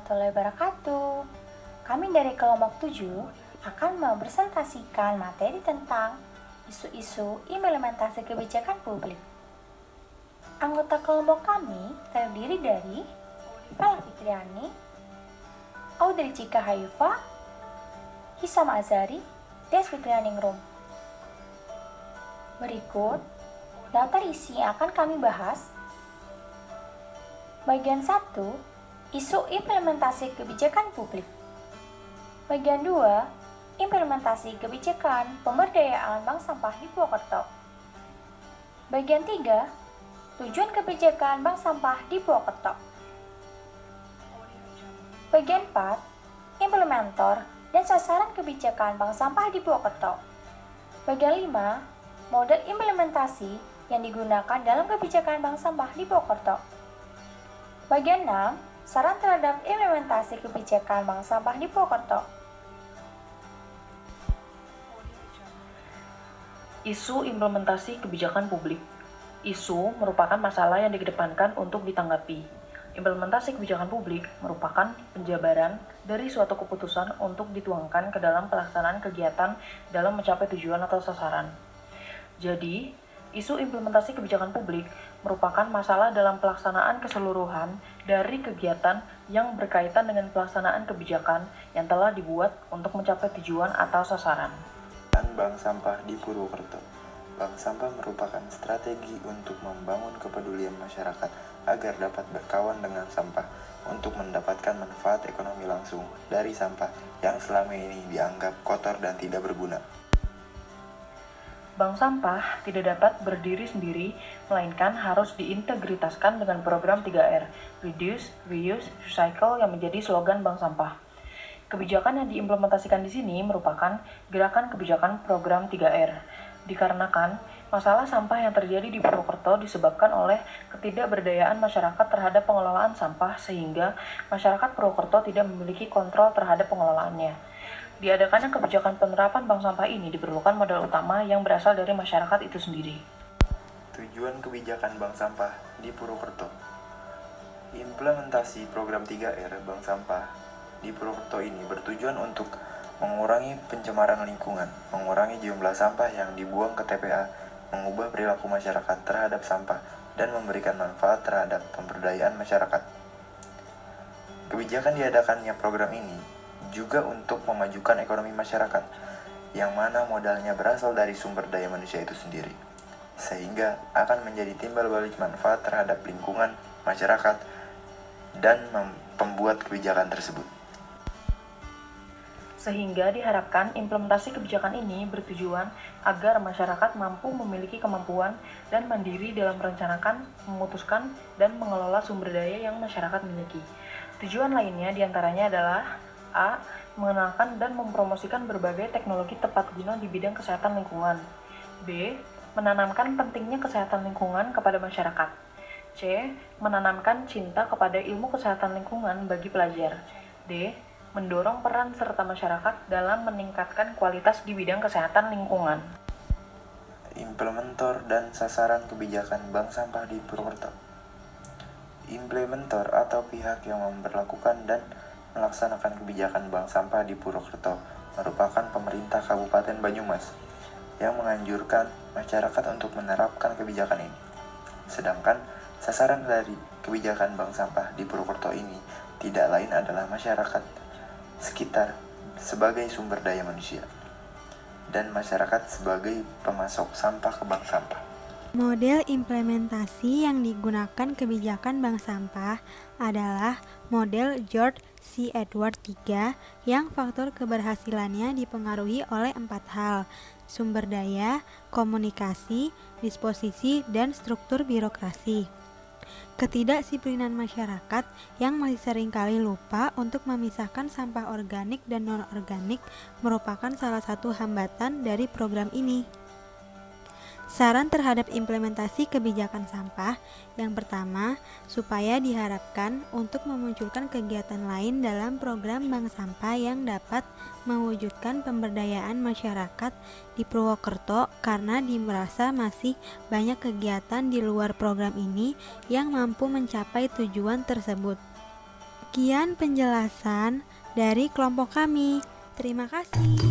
warahmatullahi wabarakatuh. Kami dari kelompok 7 akan mempresentasikan materi tentang isu-isu implementasi kebijakan publik. Anggota kelompok kami terdiri dari Vala Fitriani, Audrey Cika Hayufa, Hisam Azari, Des Fitrianingrum. Berikut daftar isi yang akan kami bahas. Bagian 1, isu implementasi kebijakan publik. Bagian 2, implementasi kebijakan pemberdayaan bank sampah di Purwokerto. Bagian 3, tujuan kebijakan bank sampah di Purwokerto. Bagian 4, implementer dan sasaran kebijakan bank sampah di Purwokerto. Bagian 5, model implementasi yang digunakan dalam kebijakan bank sampah di Purwokerto. Bagian 6, saran terhadap implementasi kebijakan bank sampah di Purwokerto. Isu implementasi kebijakan publik. Isu merupakan masalah yang dikedepankan untuk ditanggapi. Implementasi kebijakan publik merupakan penjabaran dari suatu keputusan untuk dituangkan ke dalam pelaksanaan kegiatan dalam mencapai tujuan atau sasaran. Jadi, isu implementasi kebijakan publik merupakan masalah dalam pelaksanaan keseluruhan dari kegiatan yang berkaitan dengan pelaksanaan kebijakan yang telah dibuat untuk mencapai tujuan atau sasaran. Bank sampah di Purwokerto. Bank sampah merupakan strategi untuk membangun kepedulian masyarakat agar dapat berkawan dengan sampah untuk mendapatkan manfaat ekonomi langsung dari sampah yang selama ini dianggap kotor dan tidak berguna. Bank sampah tidak dapat berdiri sendiri, melainkan harus diintegritaskan dengan program 3R, Reduce, Reuse, Recycle yang menjadi slogan bank sampah. Kebijakan yang diimplementasikan di sini merupakan gerakan kebijakan program 3R, dikarenakan masalah sampah yang terjadi di Purwokerto disebabkan oleh ketidakberdayaan masyarakat terhadap pengelolaan sampah sehingga masyarakat Purwokerto tidak memiliki kontrol terhadap pengelolaannya. Diadakannya kebijakan penerapan bank sampah ini diperlukan modal utama yang berasal dari masyarakat itu sendiri. Tujuan kebijakan bank sampah di Purwokerto. Implementasi program 3R bank sampah di Purwokerto ini bertujuan untuk mengurangi pencemaran lingkungan, mengurangi jumlah sampah yang dibuang ke TPA, mengubah perilaku masyarakat terhadap sampah, dan memberikan manfaat terhadap pemberdayaan masyarakat. Kebijakan diadakannya program ini juga untuk memajukan ekonomi masyarakat, yang mana modalnya berasal dari sumber daya manusia itu sendiri, sehingga akan menjadi timbal balik manfaat terhadap lingkungan, masyarakat, dan pembuat kebijakan tersebut. Sehingga diharapkan implementasi kebijakan ini bertujuan agar masyarakat mampu memiliki kemampuan dan mandiri dalam merencanakan, memutuskan, dan mengelola sumber daya yang masyarakat miliki. Tujuan lainnya diantaranya adalah A. Mengenalkan dan mempromosikan berbagai teknologi tepat guna di bidang kesehatan lingkungan. B. Menanamkan pentingnya kesehatan lingkungan kepada masyarakat. C. Menanamkan cinta kepada ilmu kesehatan lingkungan bagi pelajar. D. Mendorong peran serta masyarakat dalam meningkatkan kualitas di bidang kesehatan lingkungan. Implementer dan sasaran kebijakan bank sampah di Purwokerto. Implementer atau pihak yang memberlakukan dan melaksanakan kebijakan bank sampah di Purwokerto merupakan pemerintah Kabupaten Banyumas yang menganjurkan masyarakat untuk menerapkan kebijakan ini. Sedangkan sasaran dari kebijakan bank sampah di Purwokerto ini tidak lain adalah masyarakat sekitar sebagai sumber daya manusia dan masyarakat sebagai pemasok sampah ke bank sampah. Model implementasi yang digunakan kebijakan bank sampah adalah model George C. Edward III yang faktor keberhasilannya dipengaruhi oleh 4 hal: sumber daya, komunikasi, disposisi, dan struktur birokrasi. Ketidakdisiplinan masyarakat yang masih seringkali lupa untuk memisahkan sampah organik dan non-organik merupakan salah satu hambatan dari program ini. Saran terhadap implementasi kebijakan sampah. Yang pertama, supaya diharapkan untuk memunculkan kegiatan lain dalam program bank sampah yang dapat mewujudkan pemberdayaan masyarakat di Purwokerto karena merasa masih banyak kegiatan di luar program ini yang mampu mencapai tujuan tersebut. Sekian penjelasan dari kelompok kami. Terima kasih.